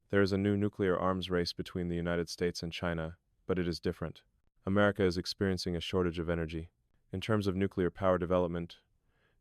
There is a new nuclear arms race between the United States and China, but it is different. America is experiencing a shortage of energy. In terms of nuclear power development,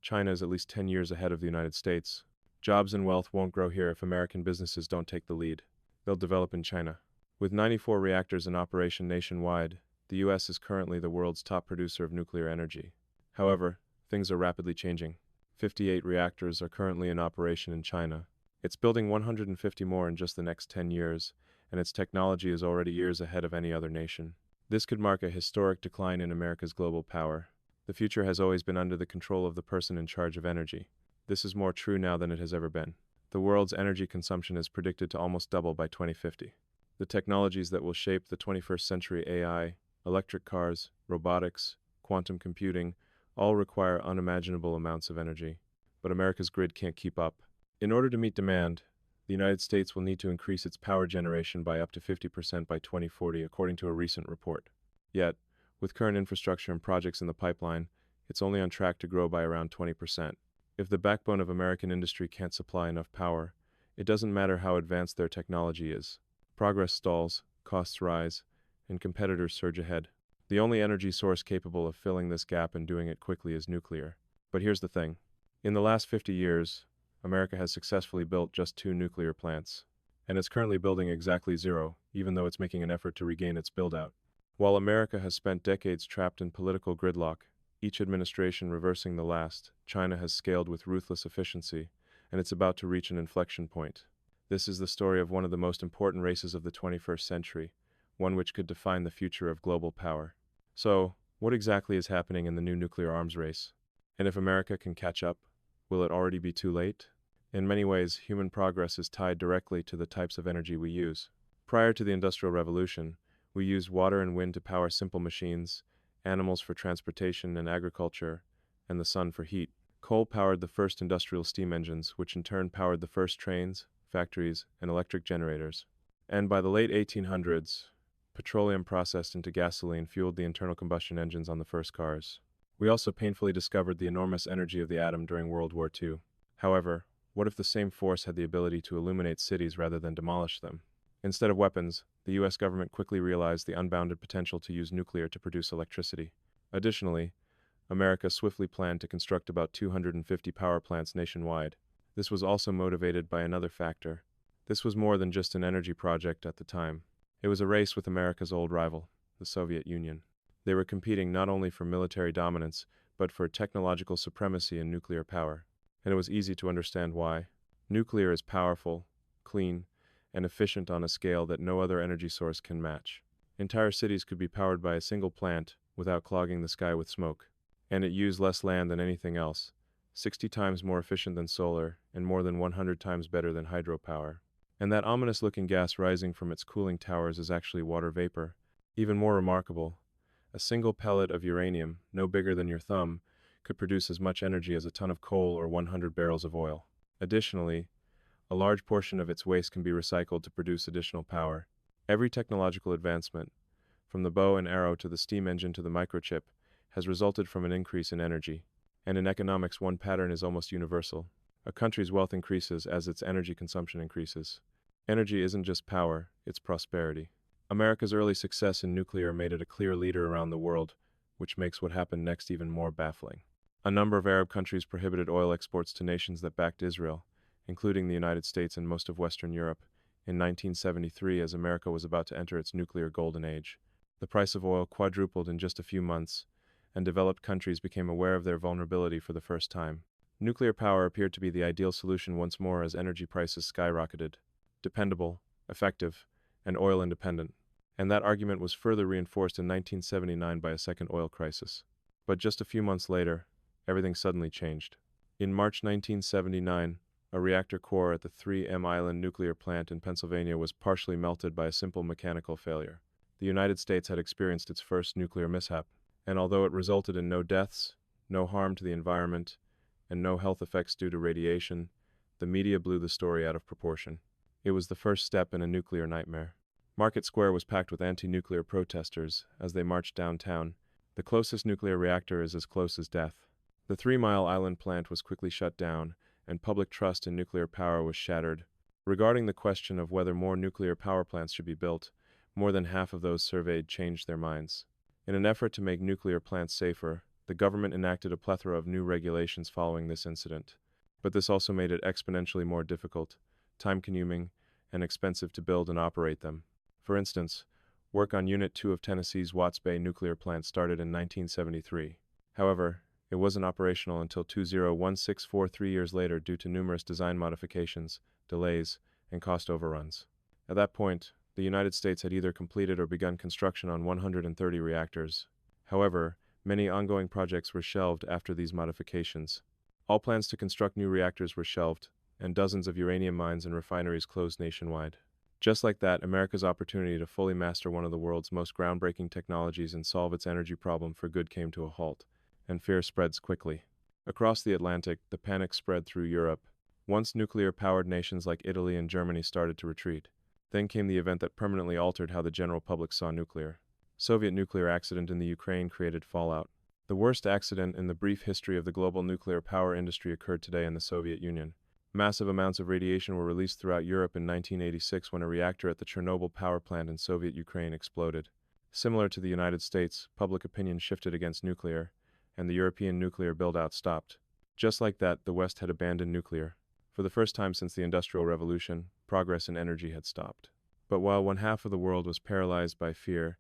China is at least 10 years ahead of the United States. Jobs and wealth won't grow here if American businesses don't take the lead. They'll develop in China. With 94 reactors in operation nationwide, the US is currently the world's top producer of nuclear energy. However, things are rapidly changing. 58 reactors are currently in operation in China. It's building 150 more in just the next 10 years, and its technology is already years ahead of any other nation. This could mark a historic decline in America's global power. The future has always been under the control of the person in charge of energy. This is more true now than it has ever been. The world's energy consumption is predicted to almost double by 2050. The technologies that will shape the 21st century AI, electric cars, robotics, quantum computing, all require unimaginable amounts of energy. But America's grid can't keep up. In order to meet demand, the United States will need to increase its power generation by up to 50% by 2040, according to a recent report. Yet, with current infrastructure and projects in the pipeline, it's only on track to grow by around 20%. If the backbone of American industry can't supply enough power, it doesn't matter how advanced their technology is. Progress stalls, costs rise, and competitors surge ahead. The only energy source capable of filling this gap and doing it quickly is nuclear. But here's the thing. In the last 50 years, America has successfully built just 2 nuclear plants. And it's currently building exactly 0, even though it's making an effort to regain its build-out. While America has spent decades trapped in political gridlock, each administration reversing the last, China has scaled with ruthless efficiency, and it's about to reach an inflection point. This is the story of one of the most important races of the 21st century, one which could define the future of global power. So, what exactly is happening in the new nuclear arms race? And if America can catch up, will it already be too late? In many ways, human progress is tied directly to the types of energy we use. Prior to the Industrial Revolution, we used water and wind to power simple machines, animals for transportation and agriculture, and the sun for heat. Coal powered the first industrial steam engines, which in turn powered the first trains, factories, and electric generators. And by the late 1800s, petroleum processed into gasoline fueled the internal combustion engines on the first cars. We also painfully discovered the enormous energy of the atom during World War II. However, what if the same force had the ability to illuminate cities rather than demolish them? Instead of weapons, the US government quickly realized the unbounded potential to use nuclear to produce electricity. Additionally, America swiftly planned to construct about 250 power plants nationwide. This was also motivated by another factor. This was more than just an energy project at the time. It was a race with America's old rival, the Soviet Union. They were competing not only for military dominance, but for technological supremacy in nuclear power. And it was easy to understand why. Nuclear is powerful, clean, and efficient on a scale that no other energy source can match. Entire cities could be powered by a single plant without clogging the sky with smoke. And it used less land than anything else, 60 times more efficient than solar, and more than 100 times better than hydropower. And that ominous-looking gas rising from its cooling towers is actually water vapor. Even more remarkable, a single pellet of uranium, no bigger than your thumb, could produce as much energy as a ton of coal or 100 barrels of oil. Additionally, a large portion of its waste can be recycled to produce additional power. Every technological advancement, from the bow and arrow to the steam engine to the microchip, has resulted from an increase in energy. And in economics, one pattern is almost universal. A country's wealth increases as its energy consumption increases. Energy isn't just power, it's prosperity. America's early success in nuclear made it a clear leader around the world, which makes what happened next even more baffling. A number of Arab countries prohibited oil exports to nations that backed Israel, including the United States and most of Western Europe, in 1973 as America was about to enter its nuclear golden age. The price of oil quadrupled in just a few months, and developed countries became aware of their vulnerability for the first time. Nuclear power appeared to be the ideal solution once more as energy prices skyrocketed. Dependable, effective, and oil independent. And that argument was further reinforced in 1979 by a second oil crisis. But just a few months later, everything suddenly changed. In March 1979, a reactor core at the 3M Island nuclear plant in Pennsylvania was partially melted by a simple mechanical failure. The United States had experienced its first nuclear mishap, and although it resulted in no deaths, no harm to the environment, and no health effects due to radiation, the media blew the story out of proportion. It was the first step in a nuclear nightmare. Market Square was packed with anti-nuclear protesters as they marched downtown. The closest nuclear reactor is as close as death. The 3 Mile Island plant was quickly shut down, and public trust in nuclear power was shattered. Regarding the question of whether more nuclear power plants should be built, more than half of those surveyed changed their minds. In an effort to make nuclear plants safer, the government enacted a plethora of new regulations following this incident. But this also made it exponentially more difficult, time-consuming, and expensive to build and operate them. For instance, work on Unit 2 of Tennessee's Watts Bay nuclear plant started in 1973. However, it wasn't operational until 201643 years later due to numerous design modifications, delays, and cost overruns. At that point, the United States had either completed or begun construction on 130 reactors. However, many ongoing projects were shelved after these modifications. All plans to construct new reactors were shelved, and dozens of uranium mines and refineries closed nationwide. Just like that, America's opportunity to fully master one of the world's most groundbreaking technologies and solve its energy problem for good came to a halt, and fear spreads quickly. Across the Atlantic, the panic spread through Europe. Once nuclear-powered nations like Italy and Germany started to retreat, then came the event that permanently altered how the general public saw nuclear. Soviet nuclear accident in the Ukraine created fallout. The worst accident in the brief history of the global nuclear power industry occurred today in the Soviet Union. Massive amounts of radiation were released throughout Europe in 1986 when a reactor at the Chernobyl power plant in Soviet Ukraine exploded. Similar to the United States, public opinion shifted against nuclear, and the European nuclear build-out stopped. Just like that, the West had abandoned nuclear. For the first time since the Industrial Revolution, progress in energy had stopped. But while one half of the world was paralyzed by fear,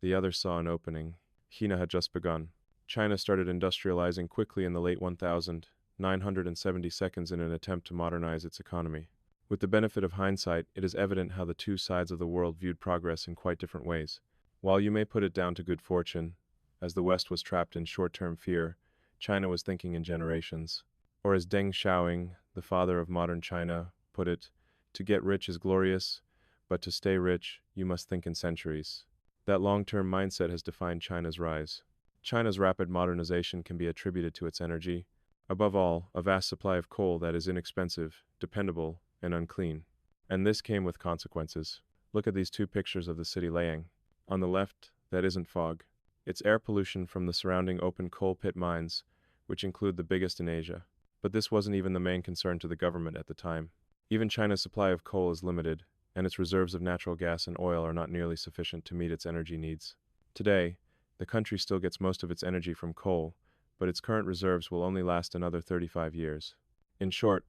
the other saw an opening. China had just begun. China started industrializing quickly in the late 1970 seconds in an attempt to modernize its economy. With the benefit of hindsight, it is evident how the two sides of the world viewed progress in quite different ways. While you may put it down to good fortune, as the West was trapped in short-term fear, China was thinking in generations. Or as Deng Xiaoping, the father of modern China, put it, "To get rich is glorious, but to stay rich, you must think in centuries." That long-term mindset has defined China's rise. China's rapid modernization can be attributed to its energy. Above all, a vast supply of coal that is inexpensive, dependable, and unclean. And this came with consequences. Look at these two pictures of the city Liang. On the left, that isn't fog. It's air pollution from the surrounding open coal pit mines, which include the biggest in Asia. But this wasn't even the main concern to the government at the time. Even China's supply of coal is limited, and its reserves of natural gas and oil are not nearly sufficient to meet its energy needs. Today, the country still gets most of its energy from coal, but its current reserves will only last another 35 years. In short,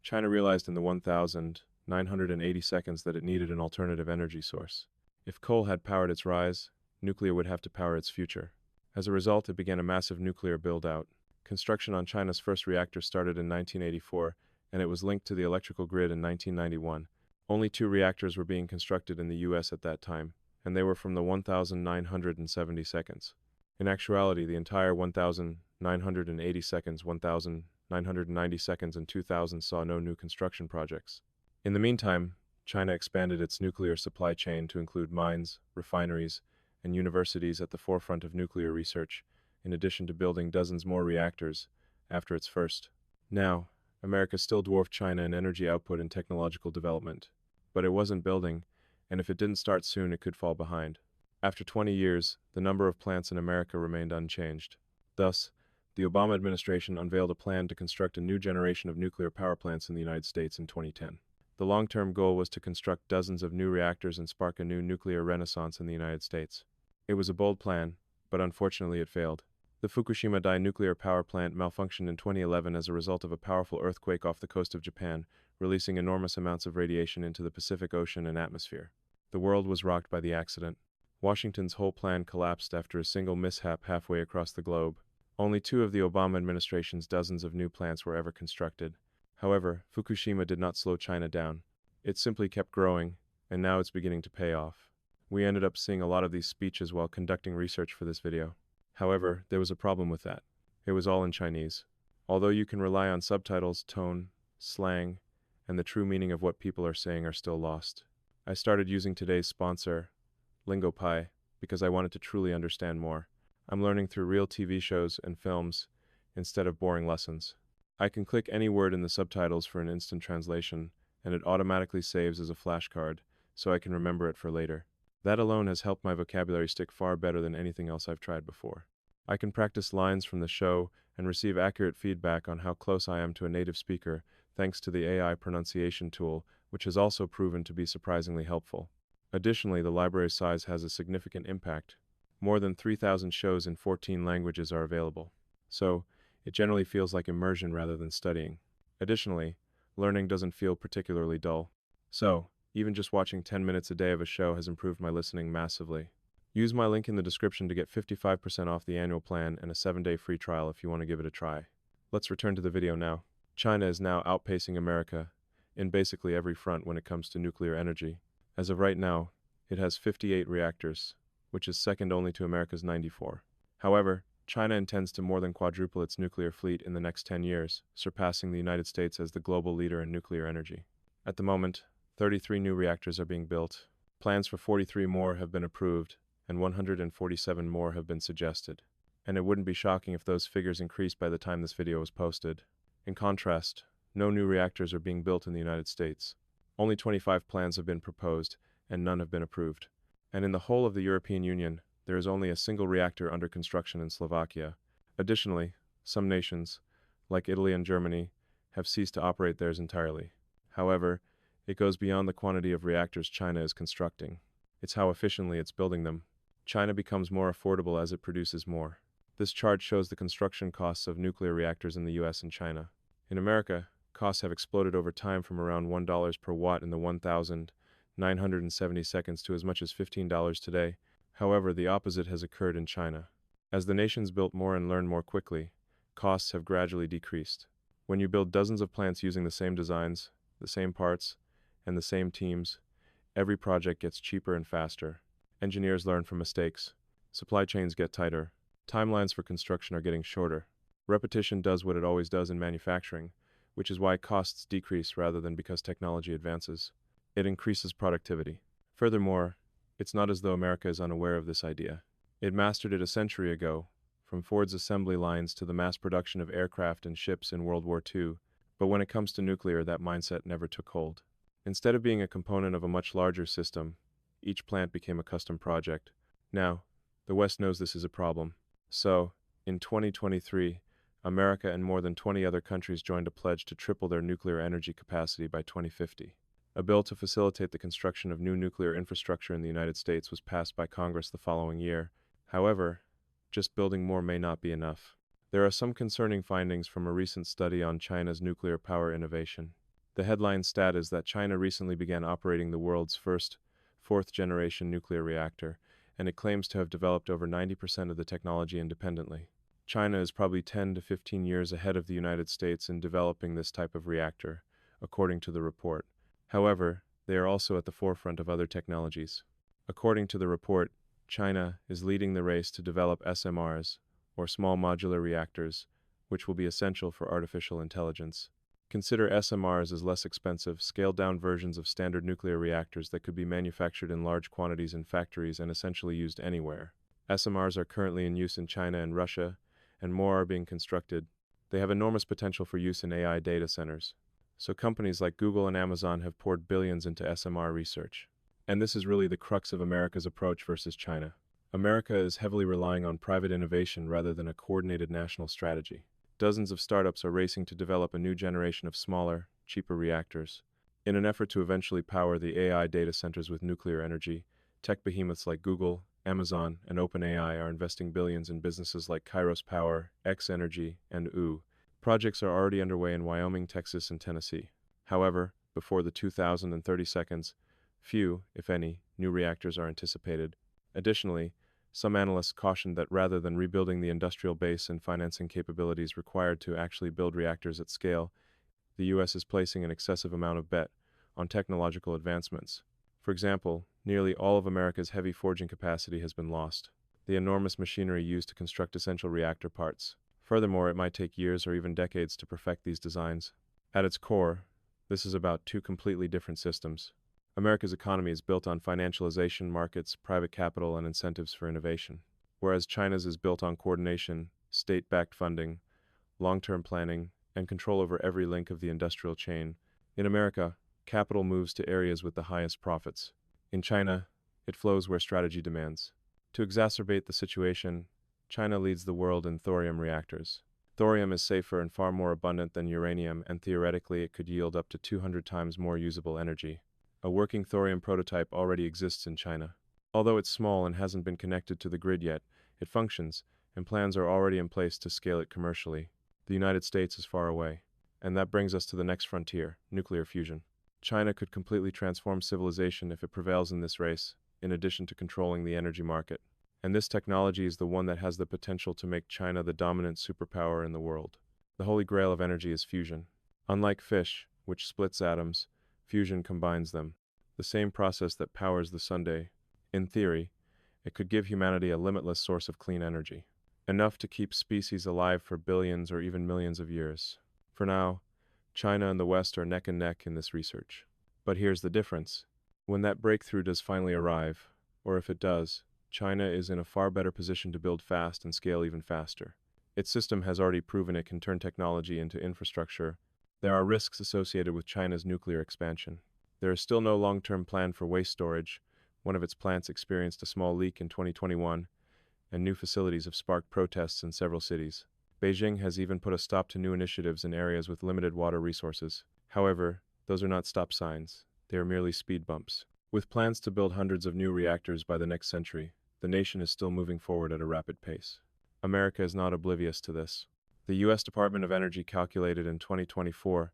China realized in the 1980 seconds that it needed an alternative energy source. If coal had powered its rise, nuclear would have to power its future. As a result, it began a massive nuclear build-out. Construction on China's first reactor started in 1984, and it was linked to the electrical grid in 1991. Only 2 reactors were being constructed in the US at that time, and they were from the 1970 seconds. In actuality, the entire 1980 seconds, 1990 seconds, and 2000 saw no new construction projects. In the meantime, China expanded its nuclear supply chain to include mines, refineries, and universities at the forefront of nuclear research, in addition to building dozens more reactors after its first. Now, America still dwarfed China in energy output and technological development. But it wasn't building, and if it didn't start soon, it could fall behind. After 20 years, the number of plants in America remained unchanged. Thus, the Obama administration unveiled a plan to construct a new generation of nuclear power plants in the United States in 2010. The long-term goal was to construct dozens of new reactors and spark a new nuclear renaissance in the United States. It was a bold plan, but unfortunately it failed. The Fukushima Dai nuclear power plant malfunctioned in 2011 as a result of a powerful earthquake off the coast of Japan, releasing enormous amounts of radiation into the Pacific Ocean and atmosphere. The world was rocked by the accident. Washington's whole plan collapsed after a single mishap halfway across the globe. Only 2 of the Obama administration's dozens of new plants were ever constructed. However, Fukushima did not slow China down. It simply kept growing, and now it's beginning to pay off. We ended up seeing a lot of these speeches while conducting research for this video. However, there was a problem with that. It was all in Chinese. Although you can rely on subtitles, tone, slang, and the true meaning of what people are saying are still lost. I started using today's sponsor, LingoPie, because I wanted to truly understand more. I'm learning through real TV shows and films instead of boring lessons. I can click any word in the subtitles for an instant translation, and it automatically saves as a flashcard, so I can remember it for later. That alone has helped my vocabulary stick far better than anything else I've tried before. I can practice lines from the show and receive accurate feedback on how close I am to a native speaker thanks to the AI pronunciation tool, which has also proven to be surprisingly helpful. Additionally, the library size has a significant impact. More than 3,000 shows in 14 languages are available. So, it generally feels like immersion rather than studying. Additionally, learning doesn't feel particularly dull. So, even just watching 10 minutes a day of a show has improved my listening massively. Use my link in the description to get 55% off the annual plan and a 7-day free trial if you want to give it a try. Let's return to the video now. China is now outpacing America in basically every front when it comes to nuclear energy. As of right now, it has 58 reactors, which is second only to America's 94. However, China intends to more than quadruple its nuclear fleet in the next 10 years, surpassing the United States as the global leader in nuclear energy. At the moment, 33 new reactors are being built. Plans for 43 more have been approved, and 147 more have been suggested. And it wouldn't be shocking if those figures increased by the time this video was posted. In contrast, no new reactors are being built in the United States. Only 25 plans have been proposed, and none have been approved. And in the whole of the European Union, there is only a single reactor under construction in Slovakia. Additionally, some nations, like Italy and Germany, have ceased to operate theirs entirely. However, it goes beyond the quantity of reactors China is constructing. It's how efficiently it's building them. China becomes more affordable as it produces more. This chart shows the construction costs of nuclear reactors in the US and China. In America, costs have exploded over time from around $1 per watt in the 1,970 seconds to as much as $15 today. However, the opposite has occurred in China. As the nations built more and learned more quickly, costs have gradually decreased. When you build dozens of plants using the same designs, the same parts, and the same teams, every project gets cheaper and faster. Engineers learn from mistakes. Supply chains get tighter. Timelines for construction are getting shorter. Repetition does what it always does in manufacturing, which is why costs decrease rather than because technology advances. It increases productivity. Furthermore, it's not as though America is unaware of this idea. It mastered it a century ago, from Ford's assembly lines to the mass production of aircraft and ships in World War II, but when it comes to nuclear, that mindset never took hold. Instead of being a component of a much larger system, each plant became a custom project. Now, the West knows this is a problem. So, in 2023, America and more than 20 other countries joined a pledge to triple their nuclear energy capacity by 2050. A bill to facilitate the construction of new nuclear infrastructure in the United States was passed by Congress the following year. However, just building more may not be enough. There are some concerning findings from a recent study on China's nuclear power innovation. The headline stat is that China recently began operating the world's first fourth-generation nuclear reactor, and it claims to have developed over 90% of the technology independently. China is probably 10 to 15 years ahead of the United States in developing this type of reactor, according to the report. However, they are also at the forefront of other technologies. According to the report, China is leading the race to develop SMRs, or small modular reactors, which will be essential for artificial intelligence. Consider SMRs as less expensive, scaled-down versions of standard nuclear reactors that could be manufactured in large quantities in factories and essentially used anywhere. SMRs are currently in use in China and Russia, and more are being constructed. They have enormous potential for use in AI data centers. So companies like Google and Amazon have poured billions into SMR research. And this is really the crux of America's approach versus China. America is heavily relying on private innovation rather than a coordinated national strategy. Dozens of startups are racing to develop a new generation of smaller, cheaper reactors. In an effort to eventually power the AI data centers with nuclear energy, tech behemoths like Google, Amazon, and OpenAI are investing billions in businesses like Kairos Power, X Energy, and OO. Projects are already underway in Wyoming, Texas, and Tennessee. However, before the 2030 seconds, few, if any, new reactors are anticipated. Additionally, some analysts cautioned that rather than rebuilding the industrial base and financing capabilities required to actually build reactors at scale, the U.S. is placing an excessive amount of bet on technological advancements. For example, nearly all of America's heavy forging capacity has been lost, the enormous machinery used to construct essential reactor parts. Furthermore, it might take years or even decades to perfect these designs. At its core, this is about two completely different systems. America's economy is built on financialization, markets, private capital, and incentives for innovation, whereas China's is built on coordination, state-backed funding, long-term planning, and control over every link of the industrial chain. In America, capital moves to areas with the highest profits. In China, it flows where strategy demands. To exacerbate the situation, China leads the world in thorium reactors. Thorium is safer and far more abundant than uranium, and theoretically it could yield up to 200 times more usable energy. A working thorium prototype already exists in China. Although it's small and hasn't been connected to the grid yet, it functions, and plans are already in place to scale it commercially. The United States is far away. And that brings us to the next frontier, nuclear fusion. China could completely transform civilization if it prevails in this race, in addition to controlling the energy market. And this technology is the one that has the potential to make China the dominant superpower in the world. The holy grail of energy is fusion. Unlike fish, which splits atoms, fusion combines them. The same process that powers the sundae. In theory, it could give humanity a limitless source of clean energy, enough to keep species alive for billions or even millions of years. For now, China and the West are neck and neck in this research. But here's the difference. When that breakthrough does finally arrive, or if it does, China is in a far better position to build fast and scale even faster. Its system has already proven it can turn technology into infrastructure. There are risks associated with China's nuclear expansion. There is still no long-term plan for waste storage. One of its plants experienced a small leak in 2021, and new facilities have sparked protests in several cities. Beijing has even put a stop to new initiatives in areas with limited water resources. However, those are not stop signs. They are merely speed bumps. With plans to build hundreds of new reactors by the next century, the nation is still moving forward at a rapid pace. America is not oblivious to this. The U.S. Department of Energy calculated in 2024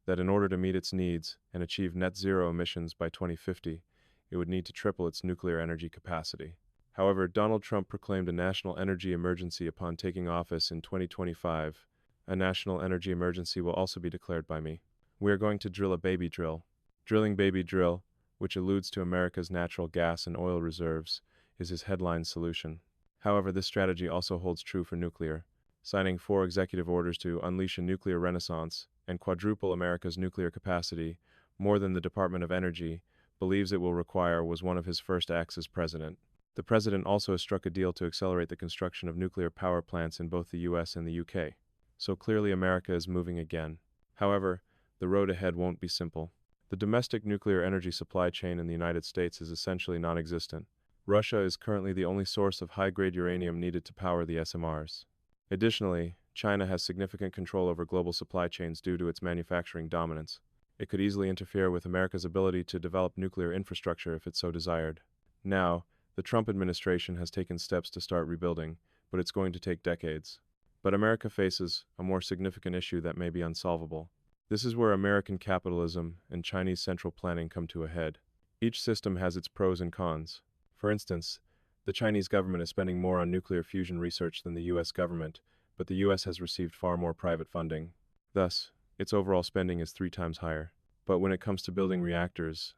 that in order to meet its needs and achieve net zero emissions by 2050, it would need to triple its nuclear energy capacity. However, Donald Trump proclaimed a national energy emergency upon taking office in 2025. A national energy emergency will also be declared by me. We are going to drill a baby drill. Drilling baby drill, which alludes to America's natural gas and oil reserves, is his headline solution. However, this strategy also holds true for nuclear. Signing 4 executive orders to unleash a nuclear renaissance and quadruple America's nuclear capacity, more than the Department of Energy believes it will require, was one of his first acts as president. The president also has struck a deal to accelerate the construction of nuclear power plants in both the US and the UK. So clearly America is moving again. However, the road ahead won't be simple. The domestic nuclear energy supply chain in the United States is essentially non-existent. Russia is currently the only source of high-grade uranium needed to power the SMRs. Additionally, China has significant control over global supply chains due to its manufacturing dominance. It could easily interfere with America's ability to develop nuclear infrastructure if it so desired. Now, the Trump administration has taken steps to start rebuilding, but it's going to take decades. But America faces a more significant issue that may be unsolvable. This is where American capitalism and Chinese central planning come to a head. Each system has its pros and cons. For instance, the Chinese government is spending more on nuclear fusion research than the US government, but the US has received far more private funding. Thus, its overall spending is 3 times higher. But when it comes to building reactors,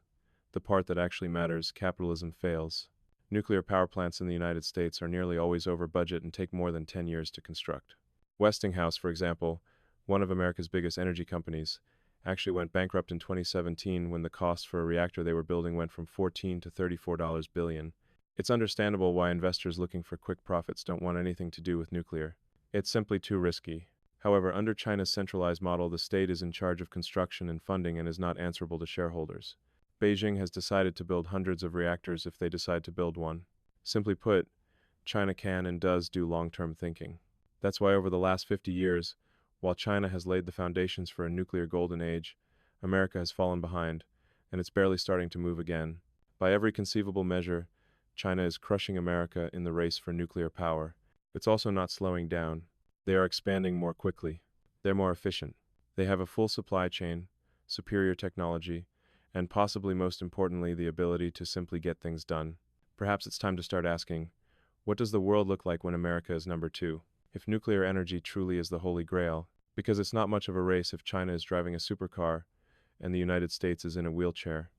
the part that actually matters, capitalism fails. Nuclear power plants in the United States are nearly always over budget and take more than 10 years to construct. Westinghouse, for example, one of America's biggest energy companies, actually went bankrupt in 2017 when the cost for a reactor they were building went from $14 to $34 billion. It's understandable why investors looking for quick profits don't want anything to do with nuclear. It's simply too risky. However, under China's centralized model, the state is in charge of construction and funding and is not answerable to shareholders. Beijing has decided to build hundreds of reactors if they decide to build one. Simply put, China can and does do long-term thinking. That's why over the last 50 years, while China has laid the foundations for a nuclear golden age, America has fallen behind, and it's barely starting to move again. By every conceivable measure, China is crushing America in the race for nuclear power. It's also not slowing down. They are expanding more quickly. They're more efficient. They have a full supply chain, superior technology, and possibly most importantly, the ability to simply get things done. Perhaps it's time to start asking, what does the world look like when America is number 2? If nuclear energy truly is the holy grail, because it's not much of a race if China is driving a supercar and the United States is in a wheelchair.